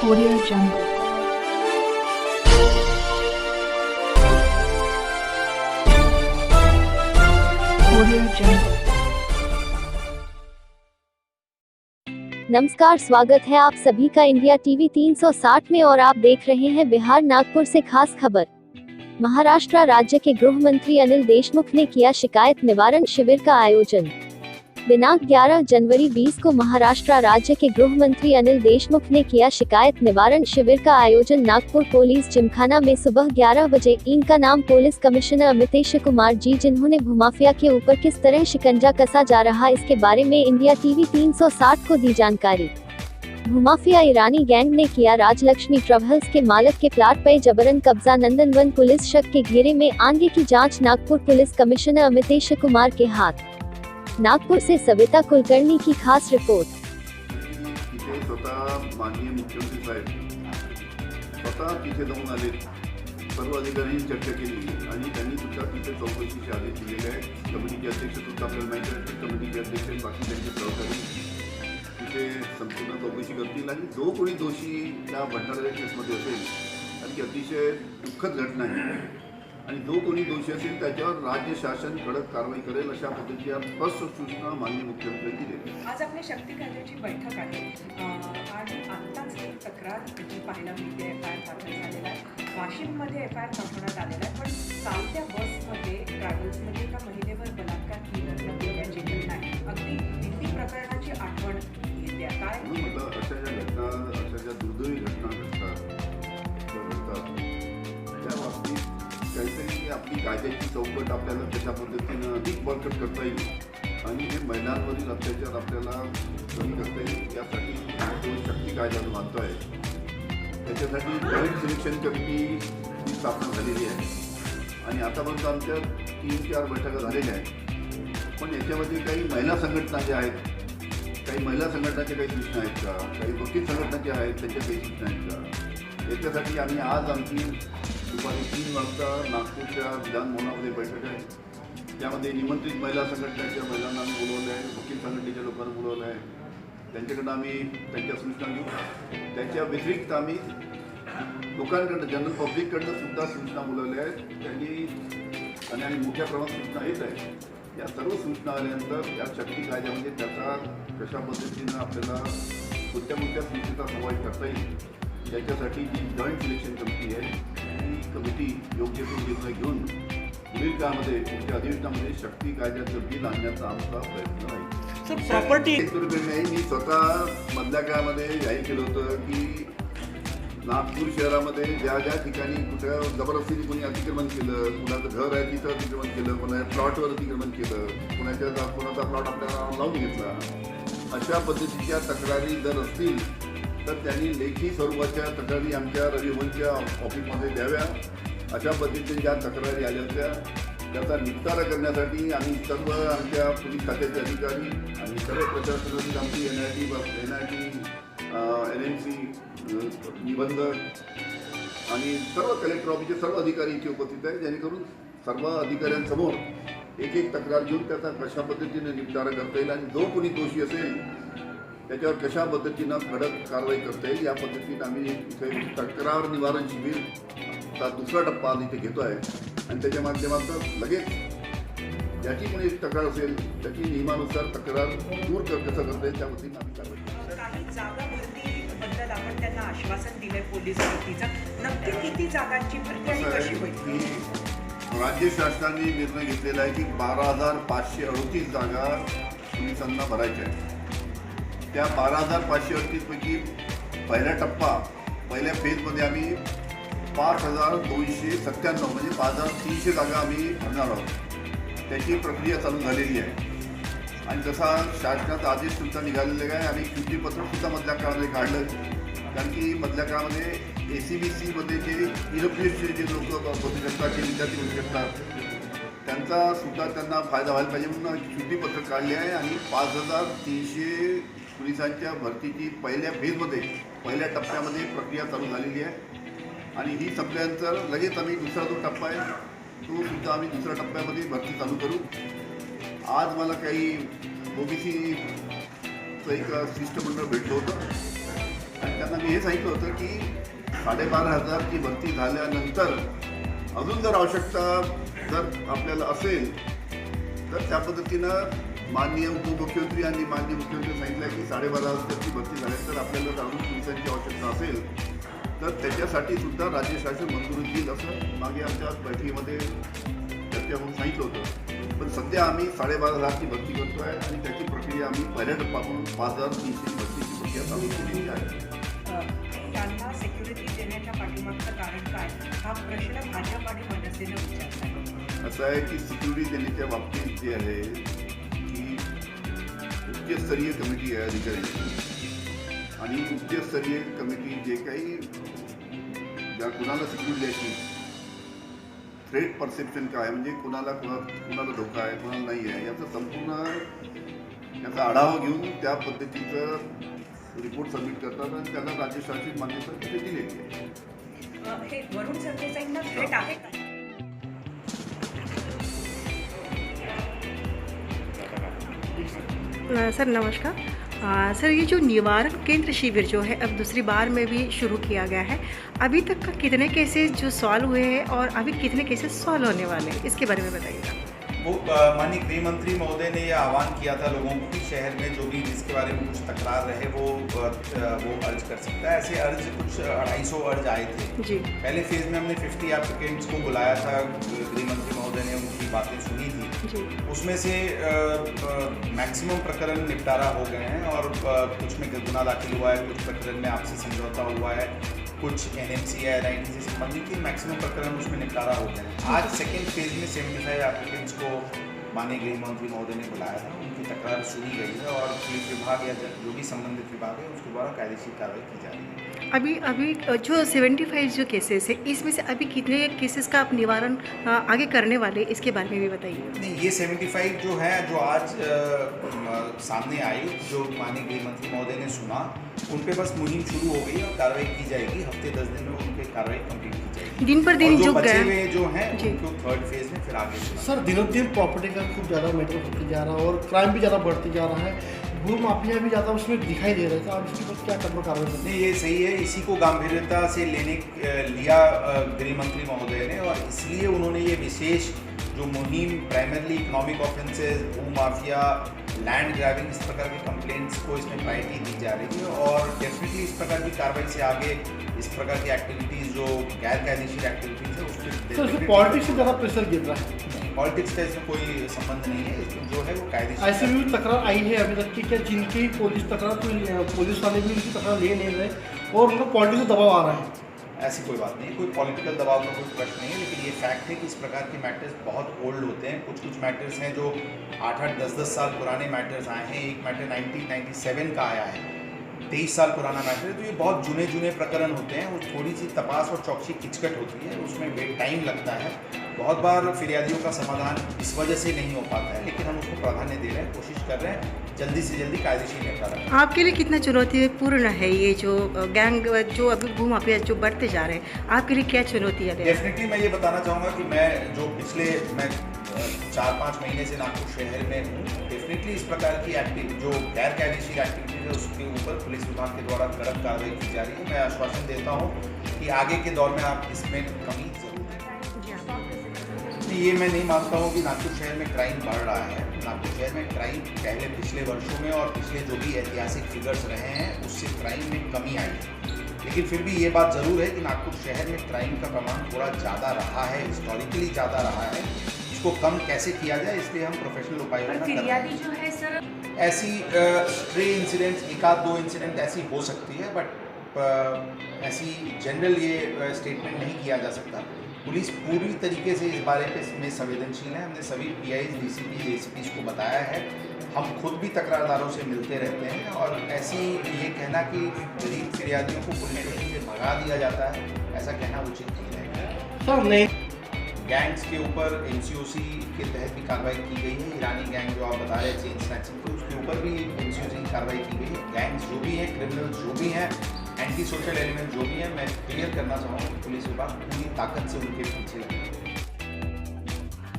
Audio Jungle. Audio Jungle. नमस्कार, स्वागत है आप सभी का इंडिया टीवी 360 में और आप देख रहे हैं बिहार नागपुर से खास खबर। महाराष्ट्र राज्य के गृह मंत्री अनिल देशमुख ने किया शिकायत निवारण शिविर का आयोजन। दिनांक 11 जनवरी 20 को महाराष्ट्र राज्य के गृह मंत्री अनिल देशमुख ने किया शिकायत निवारण शिविर का आयोजन नागपुर पुलिस जिमखाना में सुबह 11 बजे। इनका नाम पुलिस कमिश्नर अमितेश कुमार जी, जिन्होंने भूमाफिया के ऊपर किस तरह शिकंजा कसा जा रहा इसके बारे में इंडिया टीवी 360 को दी जानकारी। भूमाफिया ईरानी गैंग ने किया राजलक्ष्मी ट्रेवल्स के मालिक के प्लाट पर जबरन कब्जा। नंदनवन पुलिस शक के घेरे में, आगे की जांच नागपुर पुलिस कमिश्नर अमितेश कुमार के हाथ। नागपुर से सविता कुलकर्णी की खास रिपोर्ट। स्वतः माननीय मुख्यमंत्री साहेब स्वतः तिथे जाऊन आले, सर्व अधिकाऱ्यांनी चर्चा केली आणि त्यांनी सुद्धा तिथे चौकशीचे आदेश दिलेले आहेत। कमिटीचे अध्यक्ष सुद्धा आपल्याला माहिती आहे, कमिटीचे अध्यक्ष आणि बाकी त्यांचे सहकारी तिथे संपूर्ण चौकशी करतील आणि जो कोणी दोषी या भंडारा केसमध्ये असेल, आणि ती अतिशय दुःखद घटना आहे आणि जो कोणी दोषी असेल त्याच्यावर राज्य शासन कडक कारवाई करेल अशा पद्धतीच्या स्पष्ट सूचना माननीय मुख्यमंत्र्यांनी दिल्या। आज आपल्या शक्ती केंद्राची बैठक आहे आणि आत्ताच एक तक्रार पाहायला मिळते। एफआयआर दाखल झालेला आहे, वाशिममध्ये एफआयआर दाखवण्यात आलेला आहे, पण चालत्या बसमध्ये ट्रॅव्हल्समध्ये एका महिलेवर बलात्कार केल्याची घटना आहे। अगदी दिल्ली प्रकरणाची आठवण येते। काय म्हटलं, अशा ज्या घटना, अशा ज्या दुर्दैवी घटना घडतात त्या बाबतीत काहीतरी आपली कायद्याची चौकट आपल्याला त्याच्या पद्धतीनं अधिक बळकट करता येईल आणि हे महिलांवरील अत्याचार आपल्याला कमी करता येईल यासाठी जो शक्ती कायदा जो मानतो आहे त्याच्यासाठी जॉईंट सिलेक्शन कमिटी स्थापना झालेली आहे आणि आतापर्यंत आमच्या 3-4 बैठका झालेल्या आहेत। पण याच्यामध्ये काही महिला संघटना ज्या आहेत, काही महिला संघटनाच्या काही सूचना आहेत का, काही वकील संघटनाच्या आहेत त्यांच्या काही सूचना आहेत का, याच्यासाठी आम्ही आज आमची दुपारी 3 वाजता नागपूरच्या विधान भवनामध्ये बैठक आहे। त्यामध्ये निमंत्रित महिला संघटनेच्या महिलांना आम्ही बोलवलं आहे, वकील संघटनेच्या लोकांना बोलवलं आहे, त्यांच्याकडनं आम्ही त्यांच्या सूचना घेऊ। त्याच्या व्यतिरिक्त आम्ही लोकांकडनं, जनरल पब्लिककडनं सुद्धा सूचना बोलवल्या आहेत त्यांनी आणि मोठ्या प्रमाणात सूचना येत आहेत। या सर्व सूचना आल्यानंतर या शक्ती कायद्यामध्ये त्याचा कशा पद्धतीनं आपल्याला कोणत्या सूचनेचा समावेश करता येईल याच्यासाठी जी जॉईंट सिलेक्शन कमिटी आहे ती कमिटी योग्य तो निर्णय घेऊन पुढील काळामध्ये पुढच्या अधिवेशनामध्ये शक्ती कायद्याचं बिल आणण्याचा आमचा प्रयत्न आहे। प्रॉपर्टी नाही, मी स्वतः मधल्या काळामध्ये जाहीर केलं होतं की नागपूर शहरामध्ये ज्या ज्या ठिकाणी कुठं जबरदस्तीने कोणी अतिक्रमण केलं, कुणाचं घर आहे तिथं अतिक्रमण केलं, कोणाच्या प्लॉटवर अतिक्रमण केलं, कोणाचा प्लॉट आपल्याला लावून घेतला, अशा पद्धतीच्या तक्रारी जर असतील तर त्यांनी लेखी स्वरूपाच्या तक्रारी आमच्या रविवंच्या ऑफिसमध्ये द्याव्या। अशा पद्धतीने ज्या तक्रारी आल्या होत्या त्याचा निपटारा करण्यासाठी आम्ही सर्व आमच्या पोलीस खात्याचे अधिकारी आणि सर्व प्रशासनातील आमची NIT, NMC, निबंधक आणि सर्व कलेक्टर ऑफिसचे सर्व अधिकारी इथे उपस्थित आहेत, जेणेकरून सर्व अधिकाऱ्यांसमोर एक तक्रार घेऊन त्याचा कशा पद्धतीने निपटारा करता येईल आणि जो कोणी दोषी असेल त्याच्यावर कशा पद्धतीनं कडक कारवाई करता येईल या पद्धतीनं आम्ही इथे तक्रार निवारण शिबिरचा दुसरा टप्पा इथे घेतो आहे आणि त्याच्या माध्यमातून लगेच ज्याची कोणी तक्रार असेल त्याची नियमानुसार तक्रार दूर कसं करता येईल त्या पद्धतीनं आम्ही कारवाई करतो। काही जागा भरतीबद्दल आपण त्यांना आश्वासन दिलंय पोलीस भरतीचं, नक्की किती जागांची भरती आणि कशी होईल? राज्य शासनाने निर्णय घेतलेला आहे की 12,538 जागा पोलिसांना भरायच्या आहेत। त्या 12,538 पैकी पहिला टप्पा, पहिल्या फेजमध्ये आम्ही 5,297 म्हणजे 5,300 जागा आम्ही भरणार आहोत। त्याची प्रक्रिया चालू झालेली आहे आणि जसा शासनाचा आदेश तुमचा निघालेला आहे आम्ही कृतीपत्रकसुद्धा मधल्या काळामध्ये काढलं, कारण की मधल्या काळामध्ये ACBCमध्ये जे EWSचे जे लोक बसू शकतात, जे विद्यार्थी बसू शकतात त्यांचा सुद्धा त्यांना फायदा व्हायला पाहिजे म्हणून कृतीपत्रक काढले आहे आणि 5,300 पोलिसांच्या भरतीची पहिल्या फेजमध्ये, पहिल्या टप्प्यामध्ये प्रक्रिया चालू झालेली आहे आणि ही संपल्यानंतर लगेच आम्ही दुसरा जो टप्पा आहे तो सुद्धा आम्ही दुसऱ्या टप्प्यामध्ये भरती चालू करू। आज मला काही OBCचं एक शिष्टमंडळ भेटलं होतं आणि त्यांना मी हे सांगितलं होतं की 12,500ची भरती झाल्यानंतर अजून जर आवश्यकता जर आपल्याला असेल तर त्या पद्धतीनं माननीय उपमुख्यमंत्री आणि माननीय मुख्यमंत्री सांगितलं की 12,500ची भरती झाल्यानंतर आपल्याला जर अजून पोलिसांची आवश्यकता असेल तर त्याच्यासाठी सुद्धा राज्य शासन मंजुरी देईल असं मागे आमच्या बैठकीमध्ये चर्चा म्हणून सांगितलं होतं. पण सध्या आम्ही 12,500ची भरती करतो आहे आणि त्याची प्रक्रिया आम्ही पहिल्या टप्प्यापासून 5,300 भरतीची प्रक्रिया चालू केलेली आहे. त्यांना सिक्युरिटी देण्याच्या पाठीमागचं कारण काय हा प्रश्न भाजप आणि मनसेनं विचारला. असं आहे की सिक्युरिटी देण्याच्या बाबतीत जे आहे की उच्चस्तरीय कमिटी आहे अधिकाऱ्यांची आणि उच्चस्तरीय कमिटी जे काही ज्या कुणाला सिक्युरिटी द्यायची थ्रेट परसेप्शन काय आहे म्हणजे कुणाला धोका आहे कुणाला नाही आहे याचा संपूर्ण याचा आढावा घेऊन त्या पद्धतीचं रिपोर्ट सबमिट करतात आणि त्याला राज्य शासन मान्यता तिथे दिलेली आहे. हे वरुण सरदेसाईंना थ्रेट आहे का? सर नमस्कार। सर ये जो निवारण केंद्र शिविर जो है अब दूसरी बार में भी शुरू किया गया है, अभी तक का कितने केसेस जो सॉल्व हुए हैं और अभी कितने केसेस सॉल्व होने वाले हैं, इसके बारे में बताइएगा। वो माननीय गृह मंत्री महोदय ने यह आह्वान किया था लोगों को कि शहर में जो भी जिसके बारे में कुछ तकरार रहे वो अर्ज कर सकता है। ऐसे अर्ज कुछ 250 अर्ज आए थे जी। पहले फेज में हमने 50 एप्लीकेंट्स को बुलाया था, गृह मंत्री महोदय ने उनकी बातें सुनी थी जी। उसमें से मैक्सिमम प्रकरण निपटारा हो गए हैं और कुछ में गुना दाखिल हुआ है, कुछ प्रकरण में आपसी समझौता हुआ है, कुछ NMC या NIT से संबंधित मैक्सिमम प्रकरण उसमें निपटारा हो गए हैं। आज सेकेंड फेज में 75 एप्लीकेंट्स को माननीय गृह मंत्री महोदय ने बुलाया था, उनकी तकरार सुनी गई है और पुलिस विभाग या जो भी संबंधित विभाग है उसके द्वारा कायदेशीर कार्रवाई की जा रही है। अभी जो 75 जो केसेस है इसमें से अभी कितने केसेस का आप निवारण आगे करने वाले, इसके बारे में भी बताइए। नहीं, ये 75 जो है जो आज सामने आई, जो माननीय गृह मंत्री महोदय ने सुना, उन पे बस मुहिम शुरू हो गई और कार्रवाई की जाएगी। हफ्ते 10 दिन में उन पे कार्रवाई कंप्लीट की जाएगी। दिन पर दिन जो गए बचे हुए जो हैं जी। उनको थर्ड फेज में फिर आगे सर दिनों दिन प्रॉपर्टी का खूब ज़्यादा मैटर होते जा रहा है और क्राइम भी ज़्यादा बढ़ते जा रहा है, भू माफिया भी ज़्यादा उसमें दिखाई दे रहा है। आप इसके ऊपर क्या कदम कार्रवाई करते हैं? नहीं, ये सही है, इसी को गंभीरता से लिया गृह मंत्री महोदय ने और इसलिए उन्होंने ये विशेष जो मुहिम प्राइमरली इकोनॉमिक ऑफेंसेस, भू माफिया, लैंड ग्रैबिंग, इस प्रकार की कंप्लेंट्स को इसमें प्रायोरिटी दी जा रही है और डेफिनेटली इस प्रकार की कार्रवाई से आगे इस प्रकार की एक्टिविटीज़ जो गैर कायदेशीर एक्टिविटीज़ है सर उस इसमें पॉलिटिक्स से ज़्यादा प्रेशर गिर रहा है। पॉलिटिक्स का इसमें कोई संबंध नहीं है, इसमें जो है वो कायदेशीर। ऐसे भी तकरार आई है अभी तक कि क्या जिनकी पुलिस तकरार पुलिस वाले भी उनकी तकरार ले नहीं रहे और उनको पॉलिटिक्स का दबाव आ रहा है। ऐसी कोई बात नहीं, कोई पॉलिटिकल दबाव का कोई प्रश्न नहीं है, लेकिन ये फैक्ट है कि इस प्रकार के मैटर्स बहुत ओल्ड होते हैं। कुछ मैटर्स हैं जो 8-8, 10-10 साल पुराने मैटर्स आए हैं। एक मैटर 1997 का आया है, 23 साल पुराना मैटर है। तो ये बहुत जुने प्रकरण होते हैं, वो थोड़ी सी तपास और चौकसी किचकट होती है, उसमें टाइम लगता है। बहुत बार फिरियादियों का समाधान इस वजह से नहीं हो पाता है, लेकिन हम उसको प्राधान्य दे रहे हैं, कोशिश कर रहे हैं जल्दी से जल्दी कायदेशीर निपटारा। आपके लिए कितना चुनौतीपूर्ण है ये जो गैंग जो अभी भू माफिया जो बढ़ते जा रहे हैं, आपके लिए क्या चुनौतियाँ है? डेफिनेटली मैं ये बताना चाहूँगा कि मैं 4-5 महीने से नागपुर शहर में हूँ। डेफिनेटली इस प्रकार की जो गैर कायदेशीर एक्टिविटीज़ है उसके ऊपर पुलिस विभाग के द्वारा कड़क कार्रवाई की जा रही है। मैं आश्वासन देता हूँ कि आगे के दौर में आप इसमें कमी जरूर ये मैं नहीं मानता हूँ कि नागपुर शहर में क्राइम बढ़ रहा है। नागपुर शहर में क्राइम पिछले वर्षों में और पिछले जो भी ऐतिहासिक फिगर्स रहे हैं उससे क्राइम में कमी आई है, लेकिन फिर भी ये बात ज़रूर है कि नागपुर शहर में क्राइम का प्रमाण थोड़ा ज़्यादा रहा है, हिस्टोरिकली ज़्यादा रहा है। इसको कम कैसे किया जाए इसलिए हम प्रोफेशनल उपाय कर रहे हैं। जो है सर ऐसी स्ट्रे इंसिडेंट्स, 1-2 इंसिडेंट ऐसी हो सकती है, बट ऐसी जनरल ये स्टेटमेंट नहीं किया जा सकता। पुलिस पूरी तरीके से इस बारे में संवेदनशील है। हमने सभी PIs, DCPs, ACPs को बताया है। हम खुद भी तकरारदारों से मिलते रहते हैं और ऐसी ये कहना कि गरीब फिरियादियों को पुलिस स्टेशन से भगा दिया जाता है, ऐसा कहना उचित नहीं है। सर नहीं गैंग्स के ऊपर NCOC के तहत भी कार्रवाई की गई है। ईरानी गैंग जो आप बता रहे हैं चेन स्नैचिंग की, उसके ऊपर भी NCOC की कार्रवाई की गई है। गैंग्स जो भी हैं, क्रिमिनल्स जो भी हैं, एंटी सोशल एलिमेंट जो भी है, मैं क्लियर करना चाहूँगा कि पुलिस विभाग पूरी ताकत से उनके पीछे लगे।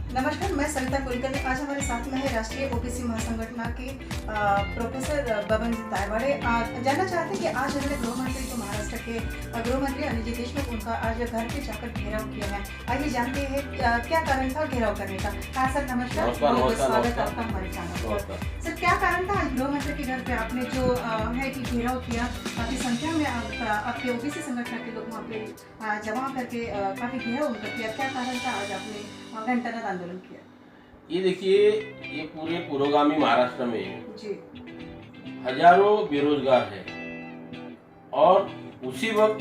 नमस्कार, मैं सविता कुलकर्णी। आज हमारे साथ में है राष्ट्रीय ओबीसी महासंगठन के प्रोफेसर बबन जी तायवाड़े। जानना चाहते हैं कि आज उन्होंने गृह मंत्री जो महाराष्ट्र के गृह मंत्री अनिल जी देशमुख उनका आज घर पे जाकर घेराव किया है। आइए जानते हैं क्या कारण था घेराव करने का। हाँ सर, नमस्कार, स्वागत आपका हमारे चैनल पर। सर, क्या कारण था आज गृह मंत्री के घर पे आपने जो है कि घेराव किया? काफी संख्या में आपके ओबीसी संगठन के लोग वहाँ पे जमा करके काफी घेराव उनका किया। क्या कारण था आज आपने घंटानाद आंदोलन किया? ये देखिए, ये पूरे पुरोगामी महाराष्ट्र में जी हजारों बेरोजगार है और उसी वक्त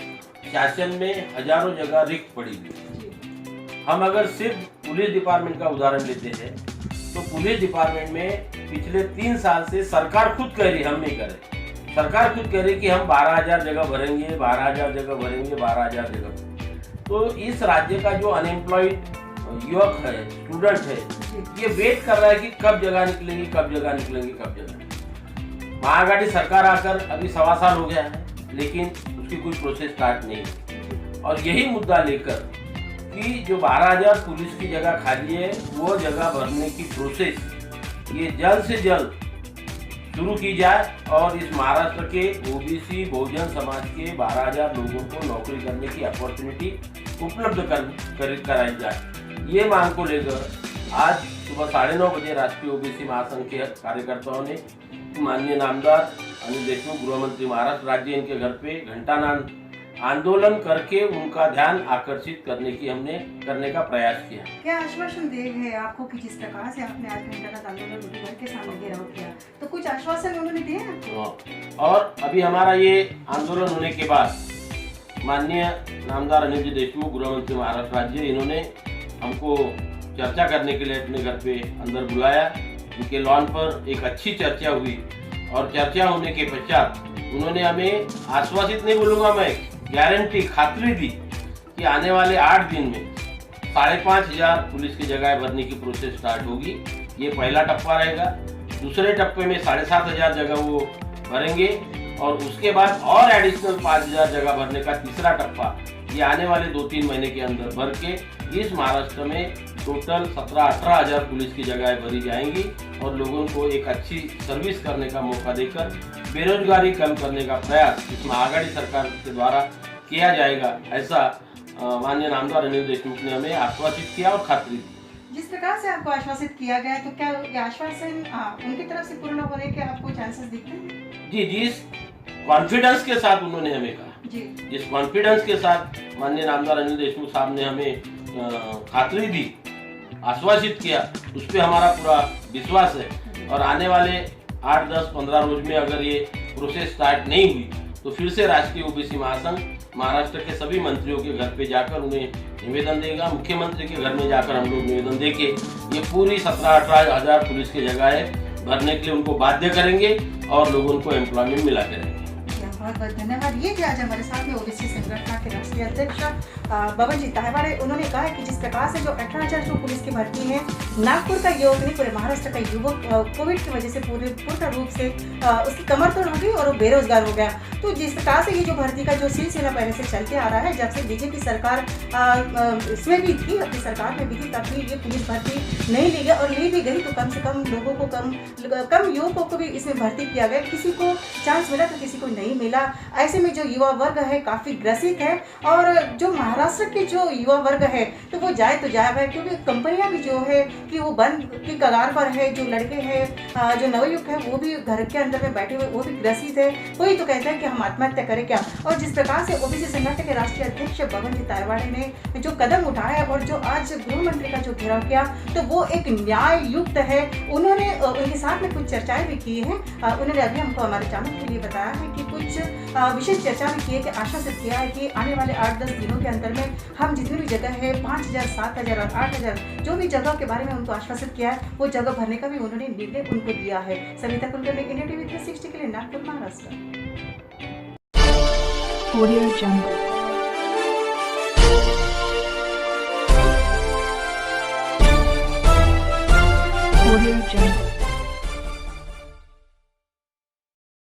शासन में हजारों जगह रिक्त पड़ी हुई। जी हम अगर सिर्फ पुलिस डिपार्टमेंट का उदाहरण लेते हैं तो पुलिस डिपार्टमेंट में पिछले 3 साल से सरकार खुद कह रही, हम नहीं कर रहे, सरकार खुद कह रही कि हम 12,000 जगह भरेंगे, 12,000 जगह भरेंगे, 12,000 जगह। तो इस राज्य का जो अनएम्प्लॉयड युवक है, स्टूडेंट है, ये वेट कर रहा है कि कब जगह निकलेंगी, कब जगह निकलेंगी, कब जगह। महाआघाड़ी सरकार आकर अभी 1.25 साल हो गया है, लेकिन उसकी कोई प्रोसेस स्टार्ट नहीं है। और यही मुद्दा लेकर कि जो 12,000 पुलिस की जगह खाली है, वो जगह भरने की प्रोसेस ये जल्द से जल्द शुरू की जाए और इस महाराष्ट्र के ओबीसी बहुजन समाज के 12,000 लोगों को नौकरी करने की अपॉर्चुनिटी उपलब्ध कराई जाए। ये मांग को लेकर आज सुबह 9:30 बजे राष्ट्रीय ओबीसी महासंघ के कार्यकर्ताओं ने माननीय नामदार अनिल देशमुख गृह मंत्री महाराष्ट्र राज्य इनके घर पे घंटानाद आंदोलन करके उनका ध्यान आकर्षित करने का प्रयास किया। क्या आश्वासन दिए गए आपको कि जिस प्रकार से आपने आज घंटानाद आंदोलन उनके घर के सामने घेराव किया, तो कुछ आश्वासन उन्होंने दिए आपको? और अभी हमारा ये आंदोलन होने के बाद माननीय नामदार अनिल जी देशमुख गृह मंत्री महाराष्ट्र राज्य, इन्होंने हमको चर्चा करने के लिए अपने घर पे अंदर बुलाया। उनके लॉन पर एक अच्छी चर्चा हुई और चर्चा होने के पश्चात उन्होंने हमें आश्वासित नहीं बोलूँगा मैं, गारंटी, खातरी दी कि आने वाले 8 दिन में 5,500 पुलिस की जगह भरने की प्रोसेस स्टार्ट होगी। ये पहला टप्पा रहेगा। दूसरे टप्पे में 7,500 जगह वो भरेंगे और उसके बाद और एडिशनल 5,000 जगह भरने का तीसरा टप्पा ये आने वाले 2-3 महीने के अंदर भर के इस महाराष्ट्र में टोटल 17-18,000 पुलिस की जगह भरी जाएंगी और लोगों को एक अच्छी सर्विस करने का मौका देकर बेरोजगारी कम करने का प्रयास इस महाआघाड़ी सरकार के द्वारा किया जाएगा, ऐसा माननीय नामदार अनिल देशमुख ने हमें आश्वासित किया और खातरी दी। जिस प्रकार से आपको आश्वासित किया गया, तो क्या ये आश्वासन उनकी तरफ से पूर्ण होने के आपको चांसेस दिखते हैं? जी, जिस कॉन्फिडेंस के साथ उन्होंने हमें कहा, जिस कॉन्फिडेंस के साथ माननीय नामदार अनिल देशमुख साहब ने हमें खातरी दी, आश्वासित किया, उस पर हमारा पूरा विश्वास है। और आने वाले 8, 10, 15 रोज में अगर ये प्रोसेस स्टार्ट नहीं हुई तो फिर से राष्ट्रीय ओबीसी महासंघ महाराष्ट्र के सभी मंत्रियों के घर पे जाकर उन्हें निवेदन देगा। मुख्यमंत्री के घर में जाकर हम लोग निवेदन देके ये पूरी 17-18,000 पुलिस की जगह है भरने के लिए उनको बाध्य करेंगे और लोगों को एम्प्लॉयमेंट मिला करेंगे। बहुत बहुत धन्यवाद। ये थे आज हमारे साथ में ओबीसी संगठन के राष्ट्रीय अध्यक्ष बबन जी तायवाड़े। उन्होंने कहा है कि जिस प्रकार से जो 18,000 जो पुलिस की भर्ती है, नागपुर का युवक नहीं पूरे महाराष्ट्र का युवक कोविड की वजह से पूर्ण रूप से उसकी कमर तोड़ हो गई और वो बेरोजगार हो गया। तो जिस प्रकार से ये जो भर्ती का जो सिलसिला पहले से चलते आ रहा है, जब से बीजेपी सरकार इसमें भी थी, अपनी सरकार में भी थी, तभी ये पुलिस भर्ती नहीं ली गई और ली भी गई तो कम से कम लोगों को कम युवकों को भी इसमें भर्ती किया गया। किसी को चांस मिला तो किसी को नहीं मिला। ऐसे में जो युवा वर्ग है काफ़ी ग्रसित है और जो महाराष्ट्र के जो युवा वर्ग है तो वो जाए तो जाए है, क्योंकि कंपनियां भी जो है कि वो बंद की कगार पर है। जो लड़के हैं जो नवयुवक है वो भी घर के अंदर में बैठे हुए वो भी ग्रसित है। कोई तो कहता है कि हम आत्महत्या करें क्या। और जिस प्रकार से ओबीसी संगठन के राष्ट्रीय अध्यक्ष बबन जी तायवाड़े ने जो कदम उठाया और जो आज गृह मंत्री का जो घेराव किया, तो वो एक न्याय युक्त है। उन्होंने उनके साथ में कुछ चर्चाएं भी की हैं। उन्होंने अभी हमको हमारे चैनल के लिए बताया है कि कुछ विशेष चर्चा भी की है कि आश्वासित किया है कि आने वाले 8-10 दिनों के अंदर में हम जितनी भी जगह है 5,000, 7,000 और 8,000 जो भी जगह के बारे में उनको आश्वासित किया है, वो jagah भरने का भी उन्होंने निर्णय उनको दिया है। सविता कुलकर्णी, इंडिया टीवी 360 के लिए Nagpur, Maharashtra. Audio Jungle. Audio Jungle.